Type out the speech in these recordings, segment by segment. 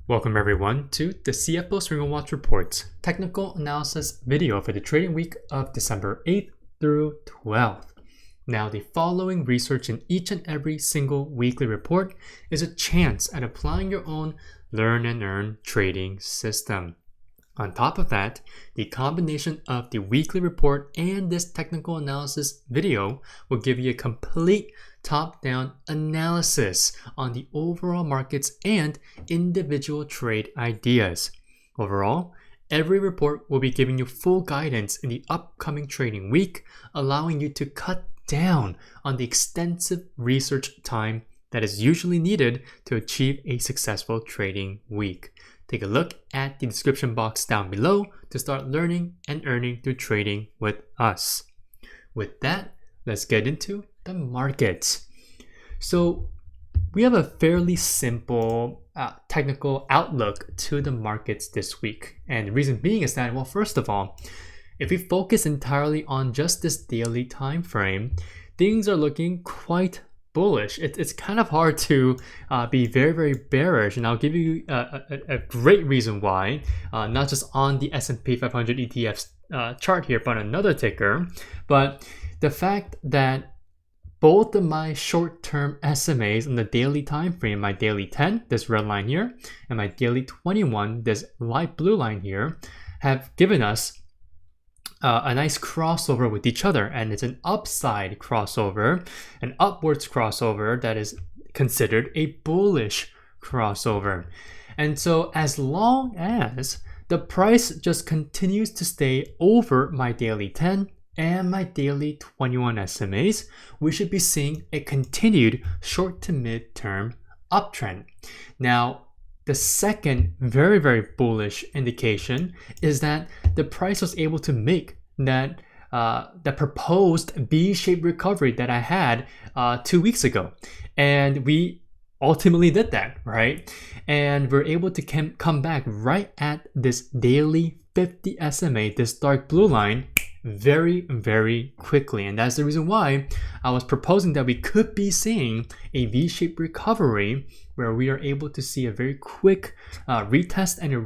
Welcome everyone to the CFO Swinger Watch Report technical analysis video for the trading week of December 8th through 12th. Now, the following research in each and every single weekly report is a chance at applying your own learn and earn trading system. On top of that, the combination of the weekly report and this technical analysis video will give you a complete top-down analysis on the overall markets and individual trade ideas. Overall, every report will be giving you full guidance in the upcoming trading week, allowing you to cut down on the extensive research time that is usually needed to achieve a successful trading week. Take a look at the description box down below to start learning and earning through trading with us. With that, let's get into the markets. So we have a fairly simple technical outlook to the markets this week. And the reason being is that, well, first of all, if we focus entirely on just this daily time frame, things are looking quite bullish. It's kind of hard to be very, very bearish, and I'll give you a great reason why, not just on the S&P 500 ETF's chart here, but another ticker. But the fact that both of my short-term SMAs in the daily time frame, my daily 10, this red line here, and my daily 21, this light blue line here, have given us a nice crossover with each other, and it's an upside crossover, an upwards crossover that is considered a bullish crossover. And so as long as the price just continues to stay over my daily 10 and my daily 21 SMAs, we should be seeing a continued short to mid-term uptrend. Now, the second very, very bullish indication is that the price was able to make that the proposed V-shaped recovery that I had 2 weeks ago. And we ultimately did that, right? And we're able to come back right at this daily 50 SMA, this dark blue line, very, very quickly. And that's the reason why I was proposing that we could be seeing a V-shaped recovery where we are able to see a very quick retest and a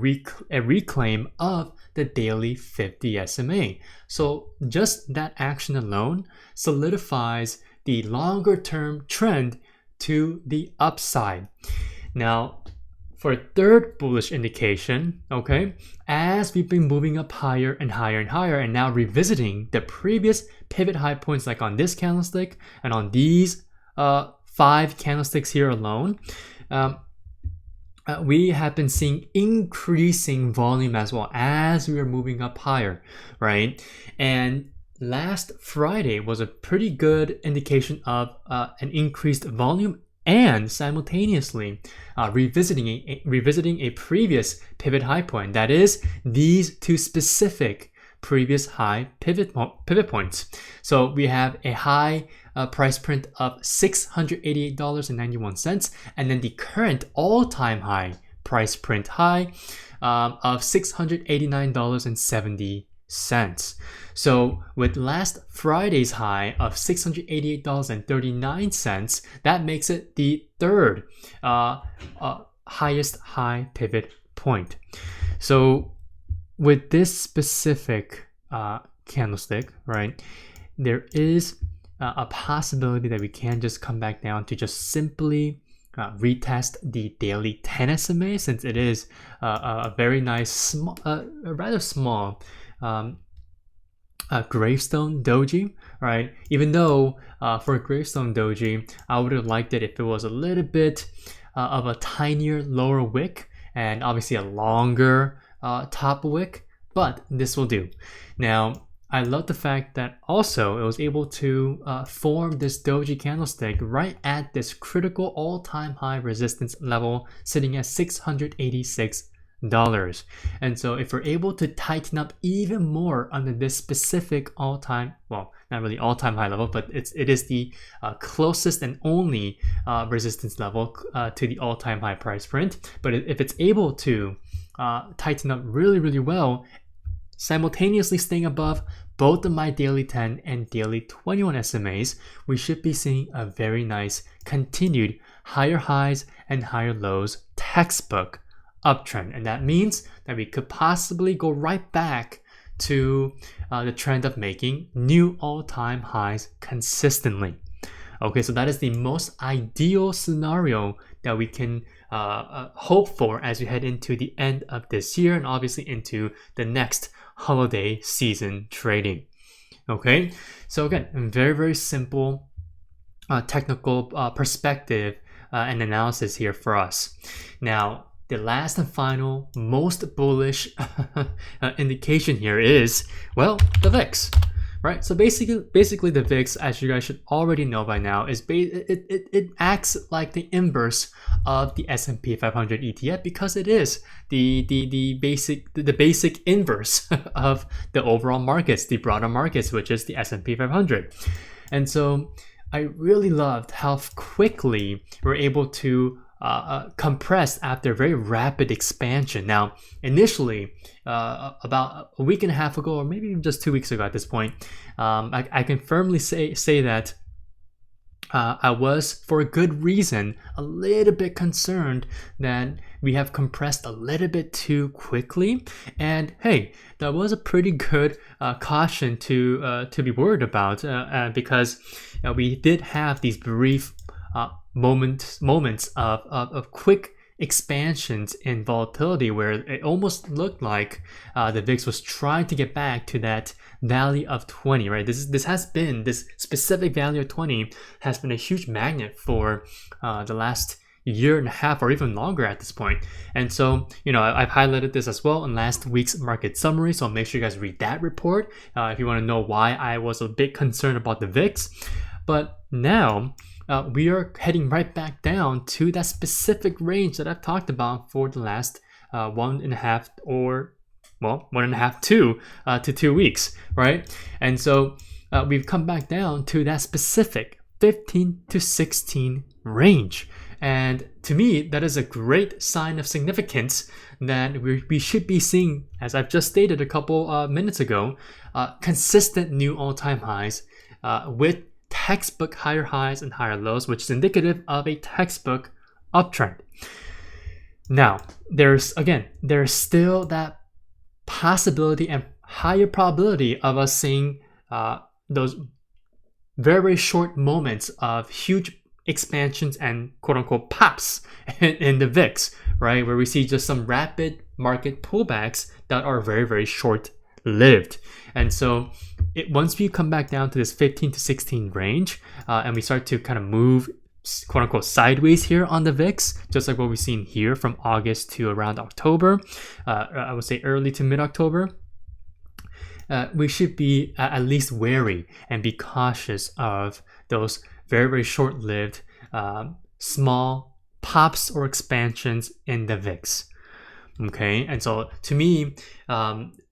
reclaim of the daily 50 SMA. So just that action alone solidifies the longer term trend to the upside. Now, for a third bullish indication, okay, as we've been moving up higher and higher and higher and now revisiting the previous pivot high points like on this candlestick and on these 5 candlesticks here alone, we have been seeing increasing volume as well as we are moving up higher, right? And last Friday was a pretty good indication of an increased volume and simultaneously revisiting a previous pivot high point. That is, these two specific previous high pivot points. So we have a high price print of $688.91, and then the current all-time high price print high of $689.70. So with last Friday's high of $688.39, that makes it the third highest high pivot point. So with this specific candlestick, right, there is a possibility that we can just come back down to just simply retest the daily 10 SMA, since it is a very nice, rather small gravestone doji, right? Even though for a gravestone doji, I would have liked it if it was a little bit of a tinier lower wick and obviously a longer top wick, but this will do. Now, I love the fact that also it was able to form this doji candlestick right at this critical all-time high resistance level, sitting at $686. And so if we're able to tighten up even more under this specific all-time, well, not really all-time high level, but it is the closest and only resistance level to the all-time high price print. But if it's able to tighten up really, really well, simultaneously staying above both of my daily 10 and daily 21 SMAs, we should be seeing a very nice continued higher highs and higher lows textbook uptrend. And that means that we could possibly go right back to the trend of making new all-time highs consistently. Okay, so that is the most ideal scenario that we can hope for as we head into the end of this year and obviously into the next holiday season trading. Okay, so again, very, very simple technical perspective and analysis here for us. Now, the last and final, most bullish indication here is, well, the VIX, right? So basically the VIX, as you guys should already know by now, is it acts like the inverse of the S&P 500 ETF because it is the basic inverse of the overall markets, the broader markets, which is the S&P 500. And so I really loved how quickly we're able to compress after a very rapid expansion. Now, initially, about a week and a half ago, or maybe even just 2 weeks ago at this point, I can firmly say that I was, for a good reason, a little bit concerned that we have compressed a little bit too quickly. And hey, that was a pretty good caution to be worried about because we did have these brief moments of quick expansions in volatility where it almost looked like the VIX was trying to get back to that value of 20, right? This specific value of 20 has been a huge magnet for the last year and a half or even longer at this point. And so, I've highlighted this as well in last week's market summary, so make sure you guys read that report if you want to know why I was a bit concerned about the VIX. But now we are heading right back down to that specific range that I've talked about for the last 1.5 to 2 weeks, right? And so we've come back down to that specific 15 to 16 range. And to me, that is a great sign of significance that we should be seeing, as I've just stated a couple minutes ago, consistent new all-time highs with textbook higher highs and higher lows, which is indicative of a textbook uptrend. Now, there's still that possibility and higher probability of us seeing those very, very short moments of huge expansions and quote-unquote pops in the VIX, right? Where we see just some rapid market pullbacks that are very, very short-lived. And so once we come back down to this 15 to 16 range and we start to kind of move quote unquote sideways here on the VIX, just like what we've seen here from August to around October, I would say early to mid-October, we should be at least wary and be cautious of those very, very short-lived small pops or expansions in the VIX. Okay, and so to me,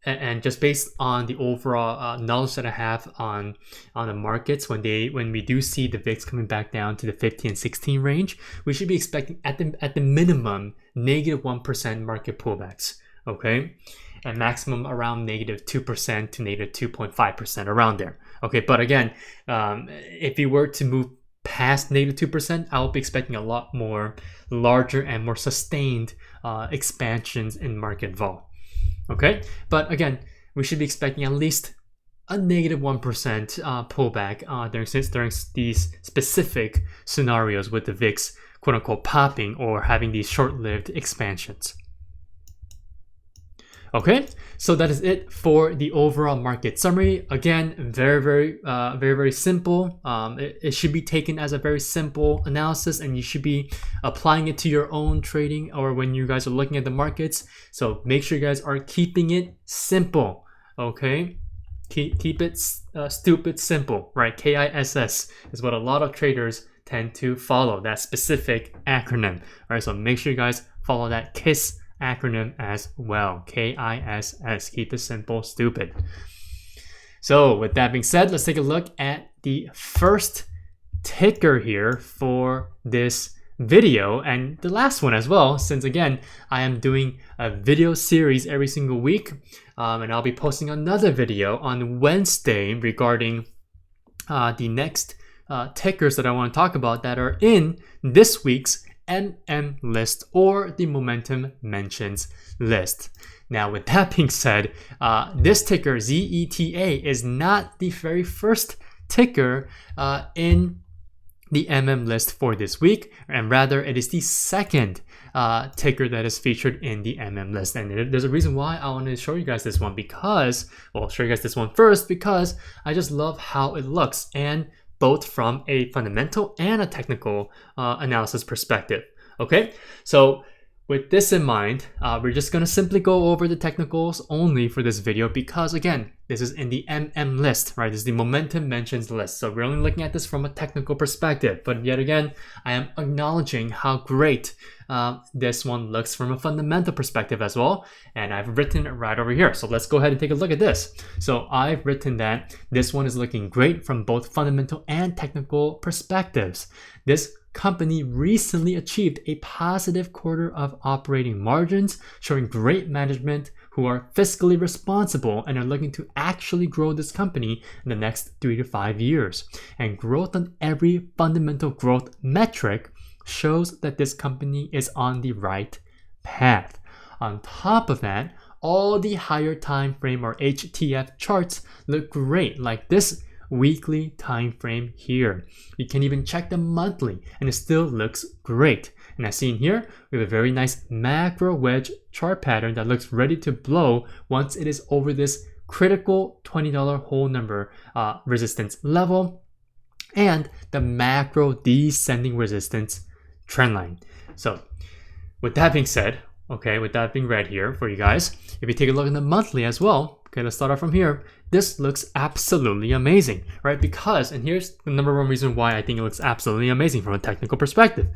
and just based on the overall knowledge that I have on the markets, when we do see the VIX coming back down to the 15 and 16 range, we should be expecting at the minimum negative 1% market pullbacks. Okay, and maximum around negative 2% to negative 2.5%, around there. Okay, but again, if we were to move past negative 2%, I'll be expecting a lot more larger and more sustained expansions in market vol. Okay, but again, we should be expecting at least a negative 1% pullback during these specific scenarios with the VIX quote unquote popping or having these short-lived expansions. Okay, so that is it for the overall market summary. Again, very simple. It should be taken as a very simple analysis, and you should be applying it to your own trading or when you guys are looking at the markets. So make sure you guys are keeping it simple. Okay, keep it stupid simple, right? K.I.S.S is what a lot of traders tend to follow, that specific acronym. All right, so make sure you guys follow that KISS acronym as well. K.I.S.S. Keep it simple, stupid. So with that being said, let's take a look at the first ticker here for this video and the last one as well, since again I am doing a video series every single week, and I'll be posting another video on Wednesday regarding the next tickers that I want to talk about that are in this week's list or the momentum mentions list. Now, with that being said, this ticker ZETA is not the very first ticker in the list for this week, and rather it is the second ticker that is featured in the list. And there's a reason why I want to show you guys this one, because, well, I'll show you guys this one first because I just love how it looks, and both from a fundamental and a technical analysis perspective. Okay, so with this in mind, we're just going to simply go over the technicals only for this video because, again, this is in the list, right? This is the momentum mentions list. So we're only looking at this from a technical perspective. But yet again, I am acknowledging how great this one looks from a fundamental perspective as well. And I've written it right over here. So let's go ahead and take a look at this. So I've written that this one is looking great from both fundamental and technical perspectives. This company recently achieved a positive quarter of operating margins, showing great management who are fiscally responsible and are looking to actually grow this company in the next 3 to 5 years. And growth on every fundamental growth metric shows that this company is on the right path. On top of that, all the higher time frame or HTF charts look great, like this weekly time frame here. You can even check the monthly and it still looks great. And as seen here, we have a very nice macro wedge chart pattern that looks ready to blow once it is over this critical $20 whole number resistance level and the macro descending resistance trend line. So with that being said, okay, with that being read here for you guys, if you take a look at the monthly as well, okay, let's start off from here. This looks absolutely amazing, right? Because, and here's the number one reason why I think it looks absolutely amazing from a technical perspective.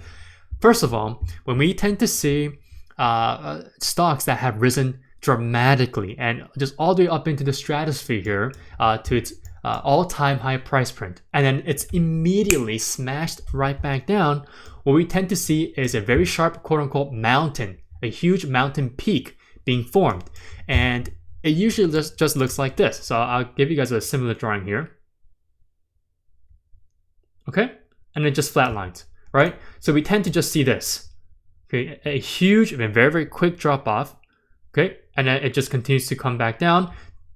First of all, when we tend to see stocks that have risen dramatically and just all the way up into the stratosphere here to its all-time high price print, and then it's immediately smashed right back down, what we tend to see is a very sharp quote-unquote mountain, a huge mountain peak being formed. And it usually just looks like this. So I'll give you guys a similar drawing here. Okay, and it just flatlines, right? So we tend to just see this. Okay, a huge and very, very quick drop off. Okay, and then it just continues to come back down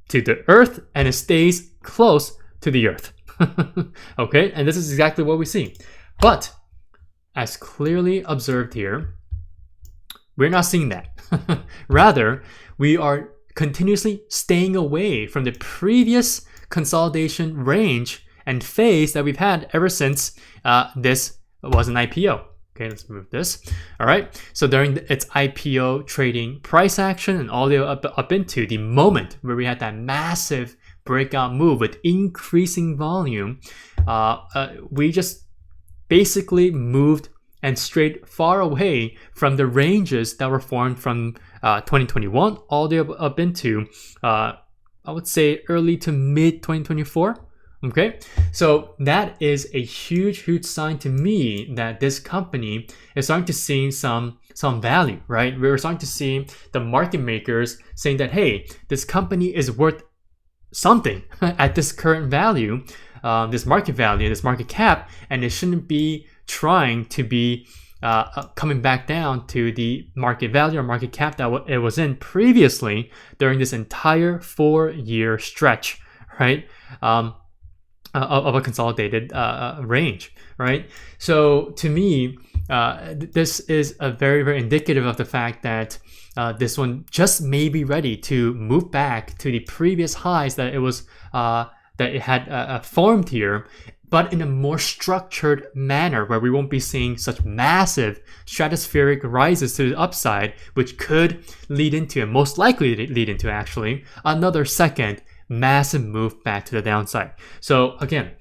to the earth and it stays close to the earth. Okay, and this is exactly what we see. But as clearly observed here, we're not seeing that. Rather, we are continuously staying away from the previous consolidation range and phase that we've had ever since this was an IPO. Okay, let's move this. All right, so during its IPO trading price action and all the way up into the moment where we had that massive breakout move with increasing volume, we just basically moved and strayed far away from the ranges that were formed from 2021 all the way up into, I would say, early to mid 2024. Okay, so that is a huge, huge sign to me that this company is starting to see some value, right? We're starting to see the market makers saying that, hey, this company is worth something at this current value, this market value, this market cap, and it shouldn't be trying to be coming back down to the market value or market cap that it was in previously during this entire 4-year stretch, right? Of a consolidated range, right? So to me, this is a very, very indicative of the fact that this one just may be ready to move back to the previous highs that it was that it had formed here, but in a more structured manner where we won't be seeing such massive stratospheric rises to the upside, which could lead into, and most likely lead into actually, another second massive move back to the downside. So again,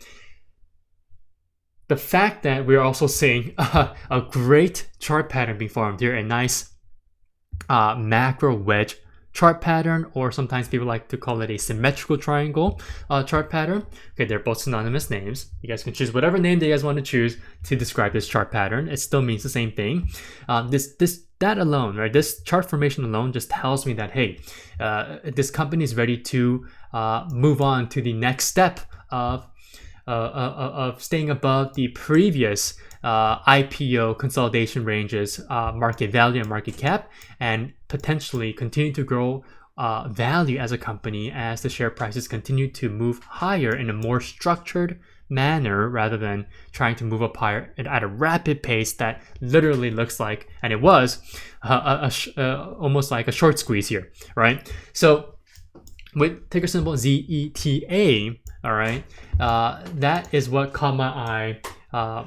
the fact that we're also seeing a great chart pattern being formed here, a nice macro wedge chart pattern, or sometimes people like to call it a symmetrical triangle chart pattern. Okay, they're both synonymous names. You guys can choose whatever name that you guys want to choose to describe this chart pattern. It still means the same thing. That alone, right? This chart formation alone just tells me that, hey, this company is ready to move on to the next step of staying above the previous IPO consolidation ranges, market value and market cap, and potentially continue to grow value as a company as the share prices continue to move higher in a more structured manner rather than trying to move up higher at a rapid pace that literally looks like, and it was, almost like a short squeeze here, right? So with ticker symbol ZETA, all right, that is what caught my eye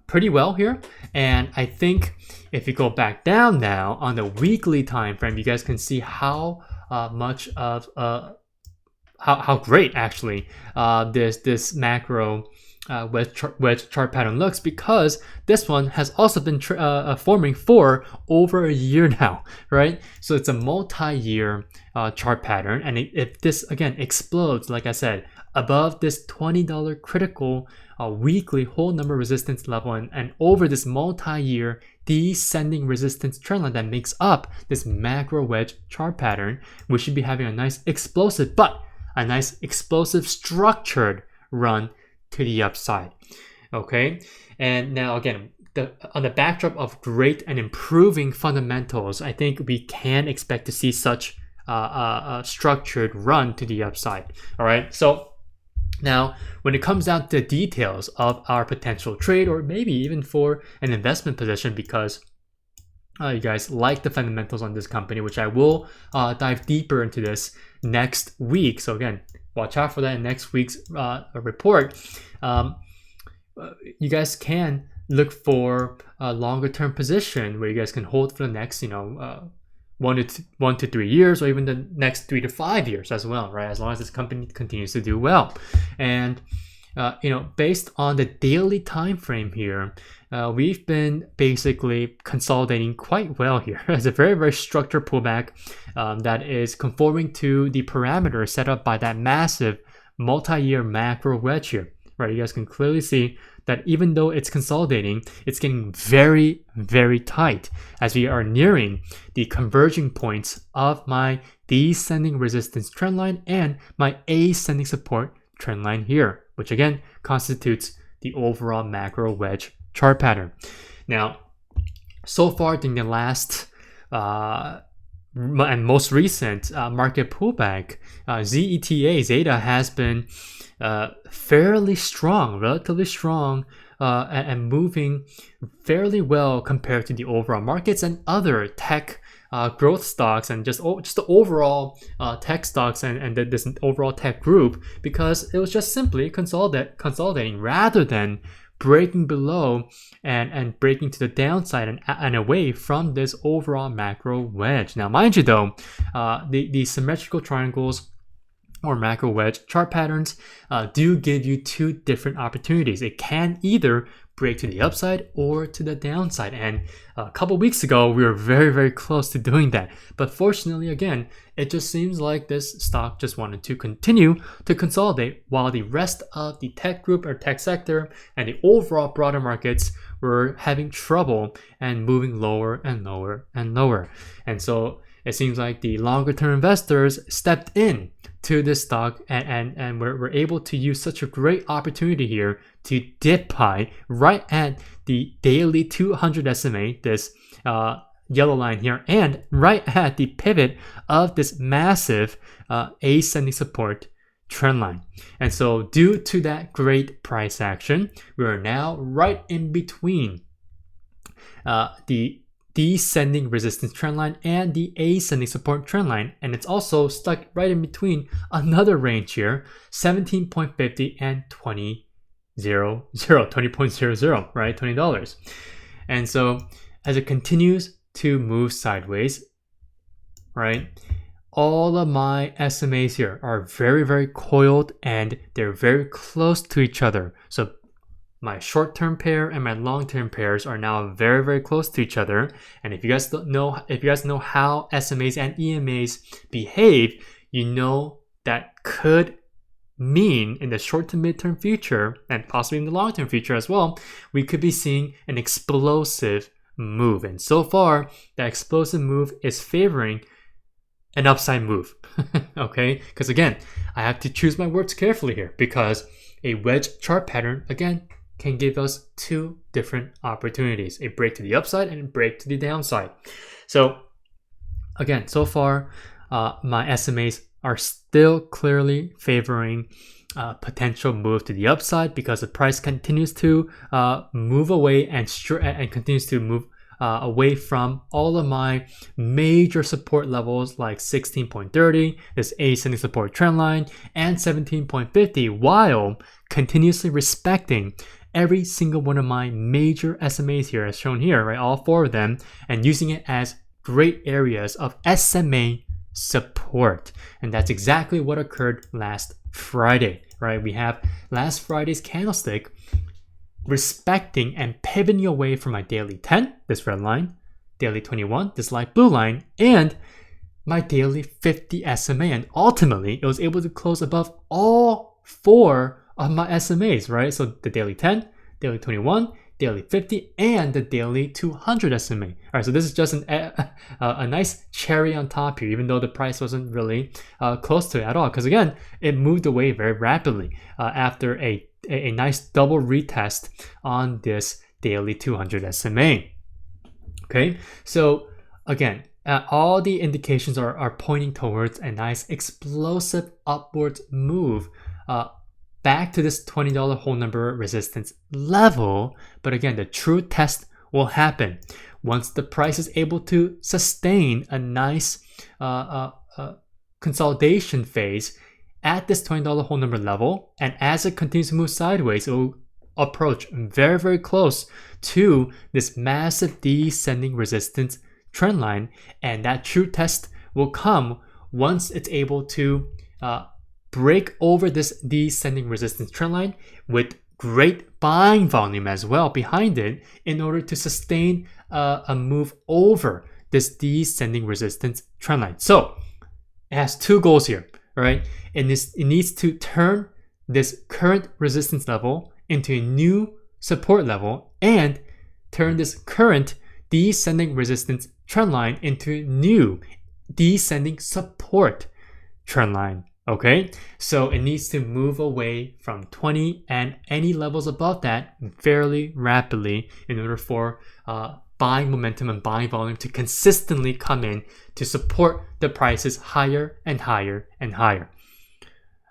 pretty well here. And I think if you go back down now on the weekly time frame, you guys can see how much of how great actually this macro wedge chart pattern looks, because this one has also been forming for over a year now, right? So it's a multi-year chart pattern, and if this again explodes, like I said, above this $20 critical weekly whole number resistance level and over this multi-year descending resistance trendline that makes up this macro wedge chart pattern, we should be having a nice explosive structured run to the upside. Okay, and now again, on the backdrop of great and improving fundamentals, I think we can expect to see such a structured run to the upside. All right, so now when it comes down to the details of our potential trade, or maybe even for an investment position, because you guys like the fundamentals on this company, which I will dive deeper into this next week. So again, watch out for that in next week's report. You guys can look for a longer term position where you guys can hold for the next, 1 to 3 years, or even the next 3 to 5 years as well, right? As long as this company continues to do well. And based on the daily time frame here, we've been basically consolidating quite well here. It's a very, very structured pullback that is conforming to the parameters set up by that massive multi-year macro wedge here, right? You guys can clearly see that even though it's consolidating, it's getting very, very tight as we are nearing the converging points of my descending resistance trendline and my ascending support trendline here, which again constitutes the overall macro wedge chart pattern. Now, so far during the last and most recent market pullback, ZETA has been fairly strong, relatively strong, and moving fairly well compared to the overall markets and other tech growth stocks, and just the overall tech stocks and this overall tech group, because it was just simply consolidating rather than breaking below and breaking to the downside and away from this overall macro wedge. Now, mind you though, the symmetrical triangles or macro wedge chart patterns do give you two different opportunities. It can either break to the upside or to the downside, and a couple weeks ago we were very, very close to doing that, but fortunately again, it just seems like this stock just wanted to continue to consolidate while the rest of the tech group or tech sector and the overall broader markets were having trouble and moving lower and lower and lower. And so it seems like the longer term investors stepped in to this stock and we're able to use such a great opportunity here to dip buy right at the daily 200 SMA, this yellow line here, and right at the pivot of this massive ascending support trend line. And so due to that great price action, we are now right in between the descending resistance trendline and the ascending support trendline, and it's also stuck right in between another range here, 17.50 and 20.00, right? $20. And so as it continues to move sideways, right, all of my SMAs here are very, very coiled and they're very close to each other. So my short-term pair and my long-term pairs are now very, very close to each other. And if you guys know how SMAs and EMAs behave, you know that could mean in the short to mid-term future, and possibly in the long-term future as well, we could be seeing an explosive move. And so far, that explosive move is favoring an upside move. Okay, because again, I have to choose my words carefully here, because a wedge chart pattern, again, can give us two different opportunities, a break to the upside and a break to the downside. So again, so far, my SMAs are still clearly favoring potential move to the upside because the price continues to move away and continues to move away from all of my major support levels like 16.30, this ascending support trend line, and 17.50, while continuously respecting every single one of my major SMAs here, as shown here, right? All four of them, and using it as great areas of SMA support. And that's exactly what occurred last Friday, right? We have last Friday's candlestick respecting and pivoting away from my daily 10, this red line, daily 21, this light blue line, and my daily 50 SMA. And ultimately, it was able to close above all four of my SMAs, right? So the daily 10, daily 21, daily 50, and the daily 200 SMA. All right, so this is just a nice cherry on top here, even though the price wasn't really close to it at all. Because again, it moved away very rapidly after a nice double retest on this daily 200 SMA. Okay, so again, all the indications are pointing towards a nice explosive upwards move back to this $20 whole number resistance level. But again, the true test will happen once the price is able to sustain a nice consolidation phase at this $20 whole number level. And as it continues to move sideways, it will approach very, very close to this massive descending resistance trend line. And that true test will come once it's able to break over this descending resistance trend line with great buying volume as well behind it in order to sustain a move over this descending resistance trend line. So it has two goals here, right? It needs to turn this current resistance level into a new support level and turn this current descending resistance trend line into a new descending support trend line. Okay, so it needs to move away from 20 and any levels above that fairly rapidly in order for buying momentum and buying volume to consistently come in to support the prices higher and higher and higher.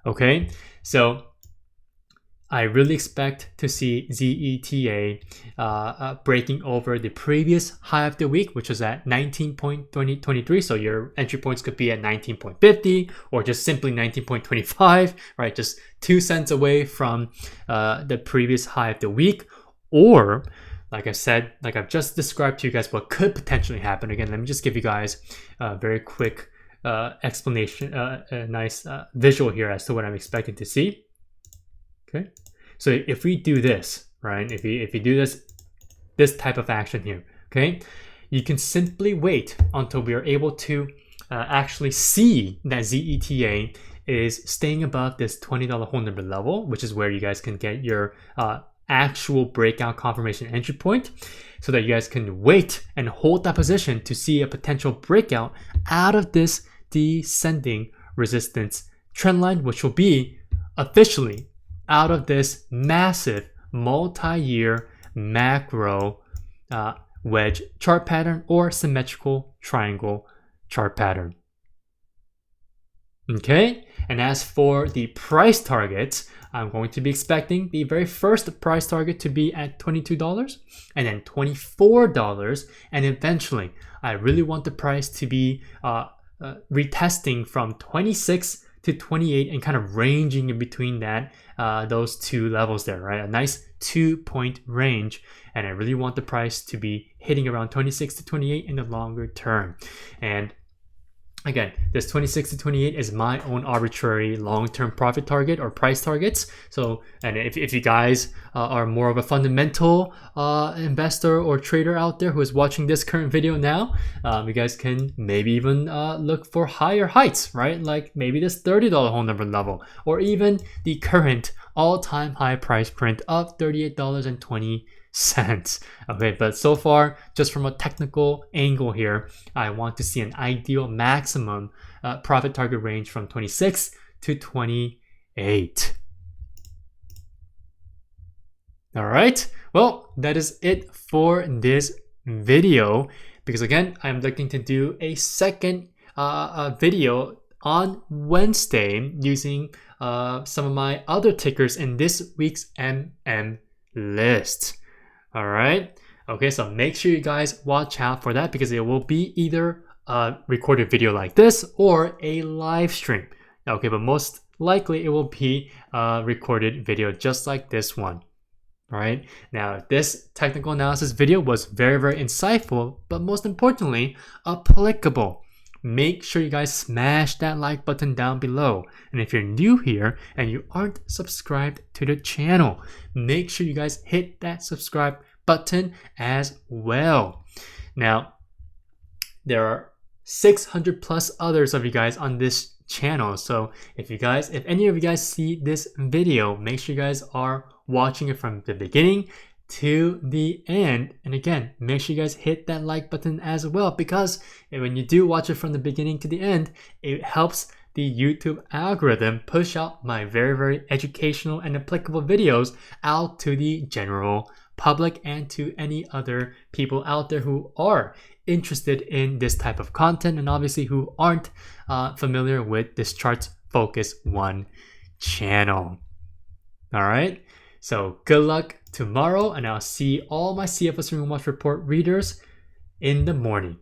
Okay, so I really expect to see ZETA breaking over the previous high of the week, which was at 19.23. So your entry points could be at 19.50 or just simply 19.25, right? Just 2 cents away from the previous high of the week. Or, like I said, like I've just described to you guys what could potentially happen. Again, let me just give you guys a very quick explanation, a nice visual here as to what I'm expecting to see. Okay, so if we do this, right, if you do this type of action here, okay, you can simply wait until we are able to actually see that ZETA is staying above this $20 whole number level, which is where you guys can get your actual breakout confirmation entry point, so that you guys can wait and hold that position to see a potential breakout out of this descending resistance trend line, which will be officially out of this massive multi-year macro wedge chart pattern or symmetrical triangle chart pattern. Okay, and as for the price targets, I'm going to be expecting the very first price target to be at $22 and then $24, and eventually I really want the price to be retesting from 26 to 28 and kind of ranging in between that those two levels there, right? A nice 2-point range, and I really want the price to be hitting around 26 to 28 in the longer term. And again, this 26 to 28 is my own arbitrary long-term profit target or price targets. So, and if you guys are more of a fundamental investor or trader out there who is watching this current video now, you guys can maybe even look for higher heights, right? Like maybe this $30 whole number level, or even the current all-time high price print of $38.20. Okay, but so far, just from a technical angle here, I want to see an ideal maximum profit target range from 26 to 28. All right, well, that is it for this video, because again, I'm looking to do a second video on Wednesday using some of my other tickers in this week's MM list. All right, okay, so make sure you guys watch out for that, because it will be either a recorded video like this or a live stream. Okay, but most likely it will be a recorded video just like this one. All right, now this technical analysis video was very, very insightful, but most importantly, applicable. Make sure you guys smash that like button down below. And if you're new here and you aren't subscribed to the channel, make sure you guys hit that subscribe button as well. Now, there are 600 plus others of you guys on this channel. So if any of you guys see this video, make sure you guys are watching it from the beginning to the end. And again, make sure you guys hit that like button as well, because when you do watch it from the beginning to the end, it helps the YouTube algorithm push out my very, very educational and applicable videos out to the general public and to any other people out there who are interested in this type of content, and obviously who aren't familiar with this Charts Focus 1 channel. All right, so good luck tomorrow, and I'll see all my CFO Swinger Watch Report readers in the morning.